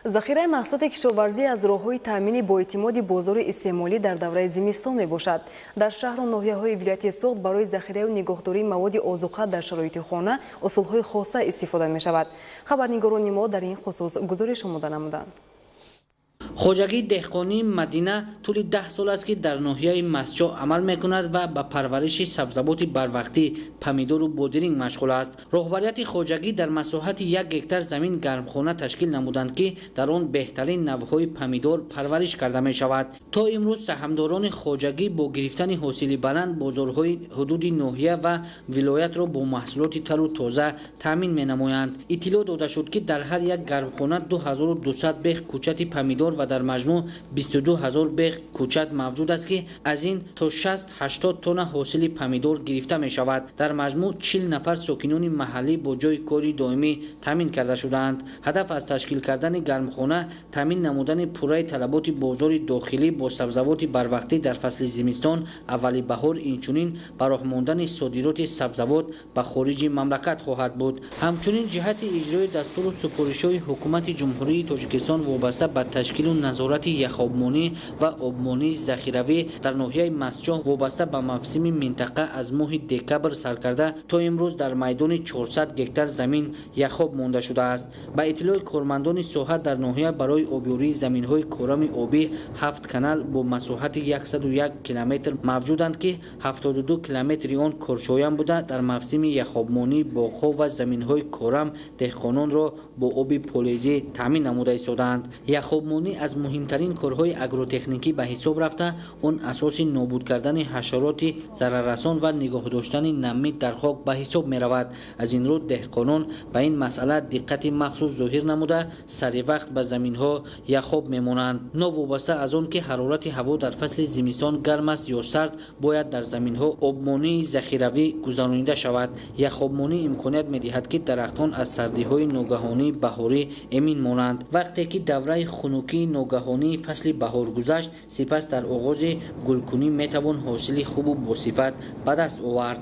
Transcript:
ذخیره محصولات کشاورزی از راه‌های تامین با اعتماد بازار استعمالی در دوره زمستان میباشد. در شهر و ناحیه‌های ولایت سوخت برای ذخیره و نگهداری مواد آذوقه در شرایط خانه اصول‌های خاصه استفاده می‌شود. خبرنگاران ما در این خصوص گزارش آماده نمودند. خوجگی دهقانی مدینه طول 10 سال است که در ناحیه مسجد عمل میکند و به پرورش سبزیجات بروقتی پمیدور و بودرینگ مشغول است. رهبریت خوجگی در مساحت 1 هکتار زمین گرمخانه تشکیل نمودند که در آن بهترین نوع‌های پمیدور پرورش کرده می شود. تا امروز سهامداران خوجگی با گرفتن حاصل بلند بازارهای حدود ناحیه و ولایت را با محصولات تر و تازه تامین می نمایند. اطلاع داده شد که در هر یک گرمخانه 2200 بیخ کوچت پمیدور و در مجموع 22000 بیخ کوچت موجود است که از این تا 60-80 تن حاصل پمیدور گرفته می شود. در مجموع 40 نفر ساکنان محلی با جای کاری دائمی تامین کرده شدند. هدف از تشکیل کردن گرمخانه تامین نمودن پوره طلبات بازار داخلی با سبزیجات بروقتی در فصل زمستان اول بهار، اینچنین براه ماندن صادرات سبزیجات به خارج مملکت خواهد بود. همچنین جهت اجرای دستور و سفارش‌های حکومت جمهوری تاجیکستان وابسته به تشکیل و نظارت یخابمانی و آبمانی ذخیروی در ناحیه مسجد وابسته به موسم منطقه از ماه دکبر سر کرده تا امروز در میدان 400 هکتار زمین یخاب مانده شده است. به اطلاع کارمندان ساحه در ناحیه برای آبیاری زمین‌های کورم آبی 7 کانال با مساحت 101 کیلومتر موجودند که 72 کیلومتر آن کارشایان بوده. در موسم یخابمانی باغ‌ها و زمین‌های کورم دهقانان را با آب پالیزی تامین نموده ایستادند. یخابمانی از مهمترین کارهای اگروتکنیکی به حساب رفته آن اساس نابود کردن حشرات ضرررسان و نگاه داشتن نمی در خاک به حساب می رود. از این رو دهقانان به این مسئله دقت مخصوص ظاهر نموده سر وقت به زمین ها یخاب می مانند. نوابسته از آن که حرارت هوا در فصل زمستان گرم است یا سرد باید در زمین ها آبمانی ذخیروی گذرانیده شود. یخابمانی امکانیت می دهد که درختان از سردی های ناگهانی بهاری امین مانند. وقتی که دوره خنکی ناگهانی فصل بهار گذشت سپس در آغاز گلکنی می توان حاصل خوب و با صفت به دست آورد.